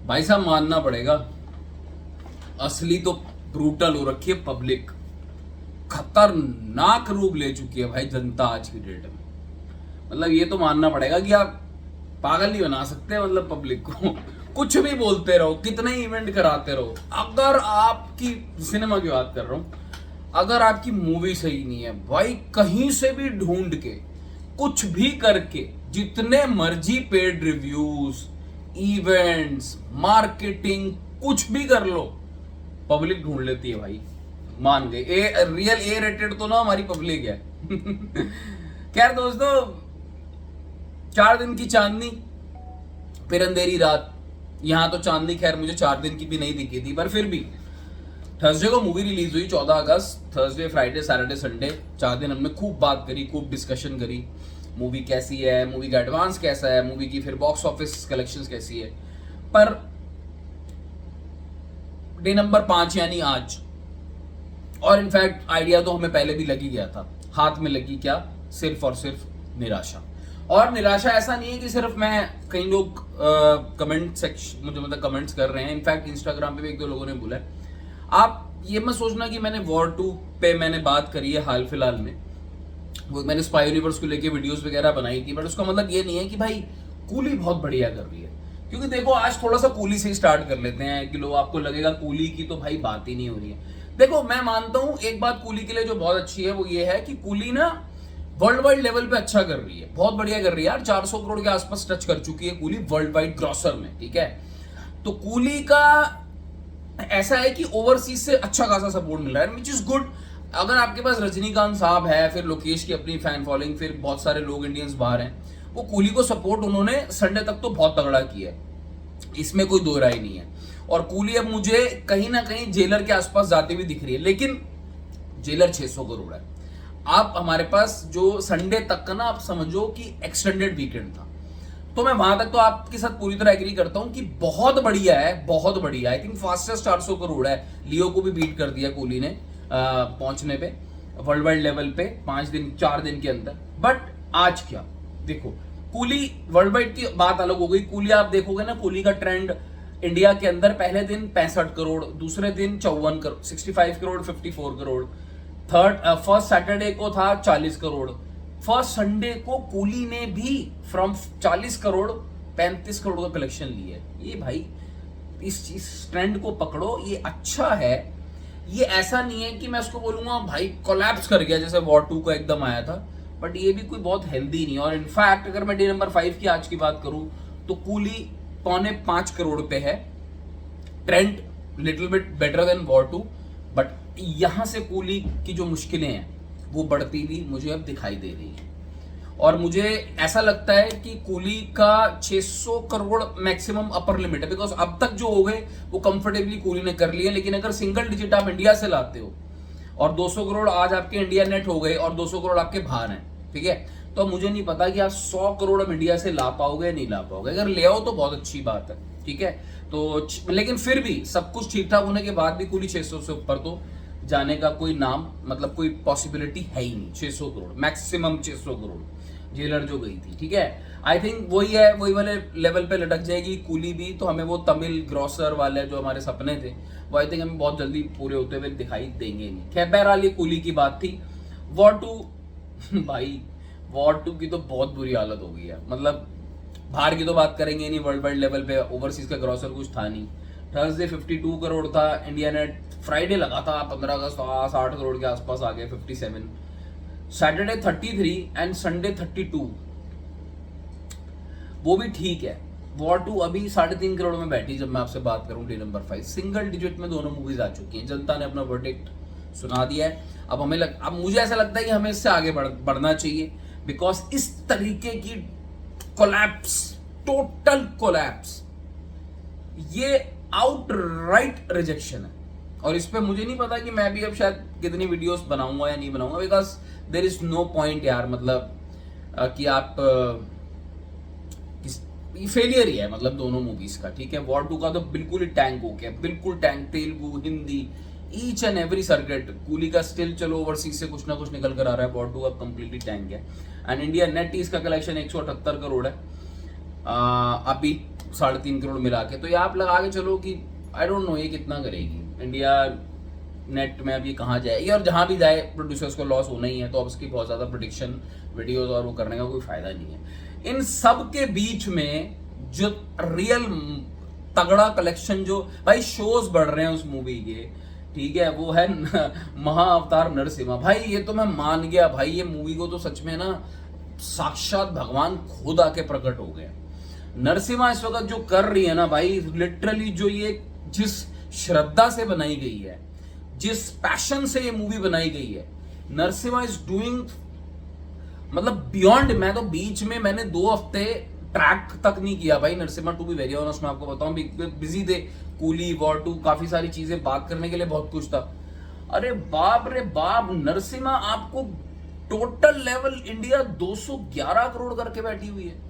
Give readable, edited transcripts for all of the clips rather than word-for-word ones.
भाई साहब मानना पड़ेगा, असली तो ब्रूटल हो रखी है पब्लिक, खतरनाक रूप ले चुकी है भाई जनता आज की डेट में। मतलब ये तो मानना पड़ेगा कि आप पागल नहीं बना सकते मतलब पब्लिक को। कुछ भी बोलते रहो, कितने इवेंट कराते रहो, अगर आपकी सिनेमा की बात कर रहा हूं, अगर आपकी मूवी सही नहीं है भाई, कहीं से भी ढूंढ के कुछ भी करके जितने मर्जी पेड रिव्यूज, इवेंट्स, मार्केटिंग, कुछ भी कर लो, पब्लिक ढूंढ लेती है भाई। मान गए, रियल ए रेटेड तो ना हमारी पब्लिक है। खैर दोस्तों, 4 दिन की चांदनी फिर अंधेरी रात। यहां तो चांदनी खैर मुझे 4 दिन की भी नहीं दिखी थी, पर फिर भी थर्सडे को मूवी रिलीज हुई 14 अगस्त। थर्सडे, फ्राइडे, सैटरडे, संडे 4 दिन हमने खूब बात करी, खूब डिस्कशन करी। मूवी कैसी है, मूवी का एडवांस कैसा है, मूवी की फिर बॉक्स ऑफिस कलेक्शंस कैसी है। पर डे नंबर 5 यानी आज, और इनफैक्ट आइडिया तो हमें पहले भी लग ही गया था, हाथ में लगी क्या, सिर्फ और सिर्फ निराशा। और निराशा ऐसा नहीं है कि सिर्फ मैं, कई लोग कमेंट सेक्शन मुझे मतलब कमेंट्स कर रहे हैं, इनफैक्ट इंस्टाग्राम पे भी 1-2 लोगों ने बोला है। आप ये मत सोचना कि मैंने वॉर 2 पे मैंने बात करी है हाल फिलहाल में, वो मैंने स्पाई यूनिवर्स को लेके वीडियोस वगैरह बनाई थी, बट उसका मतलब ये नहीं है कि भाई कूली बहुत बढ़िया कर रही है। क्योंकि देखो आज थोड़ा सा कूली से ही स्टार्ट कर लेते हैं कि लोग, आपको लगेगा कूली की तो भाई बात ही नहीं हो रही है। देखो मैं मानता हूं एक बात कूली के लिए जो बहुत अच्छी है वो ये है कि कूली ना वर्ल्ड वाइड लेवल पे अच्छा कर रही है, बहुत बढ़िया कर रही है यार। 400 करोड़ के आसपास टच कर चुकी है कूली वर्ल्ड वाइड ग्रॉसर में, ठीक है। तो कूली का ऐसा है कि ओवरसीज से अच्छा खासा सपोर्ट मिल रहा है, विच इज गुड। अगर आपके पास रजनीकांत साहब है, फिर लोकेश की अपनी फैन फॉलोइंग, फिर बहुत सारे लोग इंडियंस बाहर हैं, वो कूली को सपोर्ट उन्होंने संडे तक तो बहुत तगड़ा किया है, इसमें कोई दो राय नहीं है। और कूली अब मुझे कहीं ना कहीं जेलर के आसपास जाती हुई दिख रही है, लेकिन जेलर 600 करोड़ है। आप हमारे पास जो संडे तक का ना, आप समझो कि एक्सटेंडेड वीकेंड था, तो मैं वहां तक तो आपके साथ पूरी तरह एग्री करता हूं कि बहुत बढ़िया है, बहुत बढ़िया। आई थिंक फास्टेस्ट 400 करोड़ है, लियो को भी बीट कर दिया कूली ने पहुंचने पे वर्ल्ड वाइड लेवल पे 4 दिन के अंदर। बट आज क्या देखो, कूली वर्ल्ड वाइड की बात अलग हो गई, कूली आप देखोगे ना, कूली का ट्रेंड इंडिया के अंदर पहले दिन 65 करोड़, दूसरे दिन 54 करोड़, 65 करोड़, 54 करोड़, फर्स्ट सैटरडे को था 40 करोड़, फर्स्ट संडे को कूली ने भी फ्रॉम 40 करोड़ 35 करोड़ का कलेक्शन लिया है। ये भाई इस ट्रेंड को पकड़ो, ये अच्छा है। ये ऐसा नहीं है कि मैं उसको बोलूंगा भाई कोलैप्स कर गया जैसे वॉर 2 का एकदम आया था, बट ये भी कोई बहुत हेल्दी नहीं है। और इनफैक्ट अगर मैं डे नंबर 5 की आज की बात करूं तो कूली 4.25 करोड़ पे है, trend little bit better than war 2, but यहां से कूली की जो मुश्किलें हैं वो बढ़ती हुई मुझे अब दिखाई दे रही है। और मुझे ऐसा लगता है कि कूली का 600 करोड़ मैक्सिमम अपर लिमिट है, बिकॉज अब तक जो हो गए वो कंफर्टेबली कूली ने कर लिए। लेकिन अगर सिंगल डिजिट आप इंडिया से लाते हो और 200 करोड़ आज आपके इंडिया नेट हो गए और 200 करोड़ आपके बाहर हैं, ठीक है, तो मुझे नहीं पता कि आप 100 करोड़ अब इंडिया से ला पाओगे या नहीं ला पाओगे। अगर ले आओ तो बहुत अच्छी बात है, ठीक है। तो लेकिन फिर भी सब कुछ ठीक ठाक होने के बाद भी कूली 600 से ऊपर तो जाने का कोई नाम, मतलब कोई पॉसिबिलिटी है ही नहीं। 600 करोड़ मैक्सिमम, 600 करोड़ जेलर जो गई थी, ठीक है। आई थिंक वही है, वही वाले लेवल पे लटक जाएगी कूली भी। तो हमें वो तमिल ग्रॉसर वाले जो हमारे सपने थे वो आई थिंक हमें बहुत जल्दी पूरे होते हुए दिखाई देंगे नहीं। खैर बहरहाल ये कूली की बात थी। वॉर 2 भाई वॉर 2 की तो बहुत बुरी हालत हो गई है। मतलब बाहर की तो बात करेंगे नहीं, वर्ल्ड वाइड लेवल पे ओवरसीज का ग्रॉसर कुछ था नहीं। थर्सडे 52 करोड़ था इंडिया नेट, फ्राइडे लगा था 15 अगस्त 60 करोड़ के आसपास आ गए 57, सैटरडे 33 एंड संडे 32, वो भी ठीक है। वॉर 2 अभी 3.5 करोड़ में बैठी जब मैं आपसे बात करूं। डे नंबर 5 सिंगल डिजिट में दोनों मूवीज आ चुकी हैं, जनता ने अपना वर्डिक्ट सुना दिया है। अब अब मुझे ऐसा लगता है कि हमें इससे आगे बढ़ना चाहिए, बिकॉज इस तरीके की कोलैप्स, टोटल कोलैप्स, ये आउटराइट रिजेक्शन है। और इस पे मुझे नहीं पता कि मैं भी अब शायद कितनी वीडियोस बनाऊंगा या नहीं बनाऊंगा, because there is no point यार। मतलब कि आप फेलियर ही है मतलब दोनों मूवीज का, ठीक है। वॉर 2 का तो बिल्कुल ही टैंक हो गया, बिल्कुल tank. Telugu, Hindi, each and every circuit. Coolie का स्टिल चलो ओवरसीज से कुछ ना कुछ निकल कर आ रहा है, वॉर 2 का कंप्लीटली टैंक है। एंड इंडिया नेट इसका कलेक्शन 178 करोड़ है अभी 3.5 करोड़ मिला के, तो ये आप लगा के चलो कि आई डोंट नो ये कितना करेगी इंडिया नेट में, अब ये कहाँ जाएगी, और जहाँ भी जाए प्रोड्यूसर्स को लॉस होना ही है, तो अब उसकी बहुत ज़्यादा प्रोडिक्शन वीडियोस और वो करने का कोई फायदा नहीं है। इन सब के बीच में जो रियल तगड़ा कलेक्शन, जो भाई शोज बढ़ रहे हैं उस मूवी के, ठीक है, वो है महाअवतार नरसिम्हा। भाई ये तो मैं मान गया भाई, ये मूवी को तो सच में ना साक्षात भगवान खुद आके प्रकट हो गए। नरसिम्हा इस वक्त जो कर रही है ना भाई, लिटरली जो ये जिस श्रद्धा से बनाई गई है, जिस पैशन से ये मूवी बनाई गई है, नरसिम्हा इज डूइंग मतलब बियॉन्ड। मैं तो बीच में मैंने 2 हफ्ते ट्रैक तक नहीं किया भाई Narasimha, to be very honest मैं आपको बताऊं, बिजी थे, कूली, वॉर 2, काफी सारी चीजें बात करने के लिए बहुत कुछ था। अरे बाप रे बाप, नरसिम्हा आपको टोटल लेवल इंडिया 211 करोड़ करके बैठी हुई है।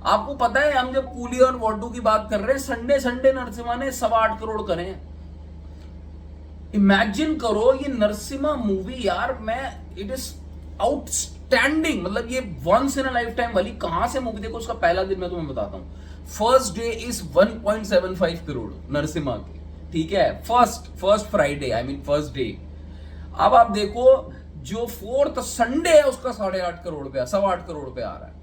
आपको पता है हम जब कूली और वॉर 2 की बात कर रहे हैं, संडे नरसिम्हा ने 8.25 करोड़ करे हैं। इमेजिन करो ये नरसिम्हा मूवी यार, मैं इट इज आउटस्टैंडिंग, मतलब ये once in a life time वाली। कहां से मूवी, देखो उसका पहला दिन मैं तुम्हें बताता हूं, first day is 1.75 crore Narasimha की, ठीक है, first Friday, I mean first day. अब आप देखो जो 4th संडे है उसका 8.5 करोड़ पे, 8.25 करोड़ पे आ रहा है,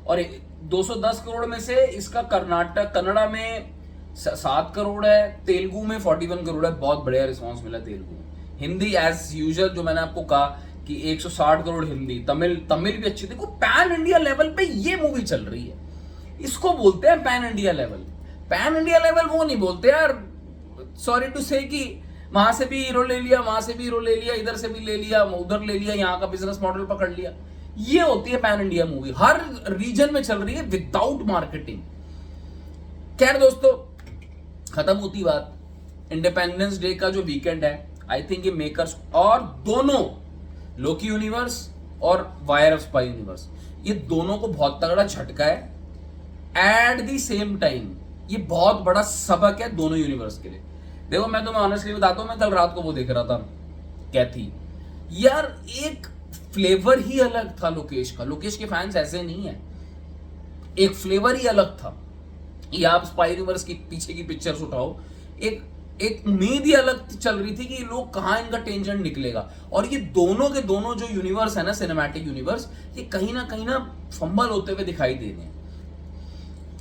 और 210 करोड़ में से इसका कन्नड़ा में 7 करोड़ है, तेलुगु में 41 करोड़ है। बहुत बढ़िया रिस्पांस मिला तेलुगु में। हिंदी एज यूजुअल जो मैंने आपको कहा कि 160 करोड़ हिंदी, तमिल भी अच्छी। देखो पैन इंडिया लेवल पे ये मूवी चल रही है, इसको बोलते हैं pan India level. Pan India level वो नहीं बोलते यार, सॉरी टू से कि वहां से भी हीरो ले लिया, वहां से भी हीरो ले लिया, इधर से भी ले लिया, उधर ले लिया, यहाँ का बिजनेस मॉडल पकड़ लिया। ये होती है पैन इंडिया मूवी, हर रीजन में चल रही है विदाउट मार्केटिंग। खैर दोस्तों, खत्म होती बात, इंडिपेंडेंस डे का जो वीकेंड है, आई थिंक ये मेकर्स और दोनों लोकी यूनिवर्स और वायर ऑफ स्पाई यूनिवर्स, ये दोनों को बहुत तगड़ा झटका है एट द सेम टाइम। ये बहुत बड़ा सबक है दोनों यूनिवर्स के लिए। देखो मैं तुम्हें ऑनेस्टली बताता हूं, मैं कल रात को वो देख रहा था, कैथी, यार एक फ्लेवर ही अलग था लोकेश का। लोकेश के फैंस ऐसे नहीं है, एक फ्लेवर ही अलग था। ये आप स्पाई यूनिवर्स की पीछे की पिक्चर्स उठाओ, एक उम्मीद ही अलग चल रही थी कि लोग कहां इनका टेंजेंट निकलेगा। और ये दोनों के दोनों जो यूनिवर्स है ना, सिनेमैटिक यूनिवर्स, ये कहीं ना फंबल होते हुए दिखाई दे रहे हैं।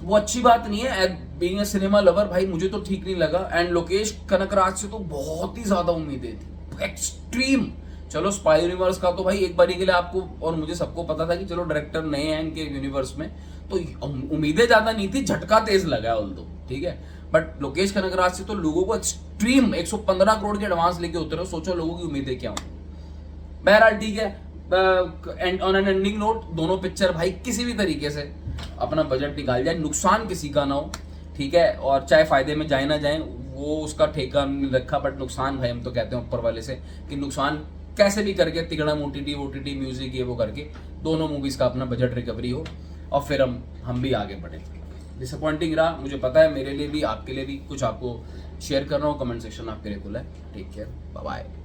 वो अच्छी बात नहीं है, बीइंग अ सिनेमा लवर भाई मुझे तो ठीक नहीं लगा। एंड लोकेश कनकराज से तो बहुत ही ज्यादा उम्मीदें थी, एक्सट्रीम। चलो स्पाई यूनिवर्स का तो भाई एक बारी के लिए आपको और मुझे सबको पता था कि चलो डायरेक्टर नए हैं इनके यूनिवर्स में, तो उम्मीदें ज्यादा नहीं थी, झटका तेज लगा ऑल्दो, ठीक है। बट लोकेश कनकराज से तो लोगों को एक्सट्रीम 115 करोड़ के एडवांस लेके उतरे, सोचो लोगों की उम्मीदें क्या होंगी। बहरहाल ठीक है, ऑन एन एंडिंग नोट, दोनों पिक्चर भाई किसी भी तरीके से अपना बजट निकाल जाए, नुकसान किसी का ना हो, ठीक है। और चाहे फायदे में जाए ना जाए वो उसका ठेका नहीं रखा, बट नुकसान भाई हम तो कहते हैं ऊपर वाले से कि नुकसान कैसे भी करके तिगड़ा ओटीटी म्यूजिक ये वो करके दोनों मूवीज का अपना बजट रिकवरी हो, और फिर हम भी आगे बढ़े। डिसअपॉइंटिंग रहा मुझे पता है, मेरे लिए भी आपके लिए भी। कुछ आपको शेयर कर रहा हूँ, कमेंट सेक्शन आपके लिए खुला है। Take care, bye bye.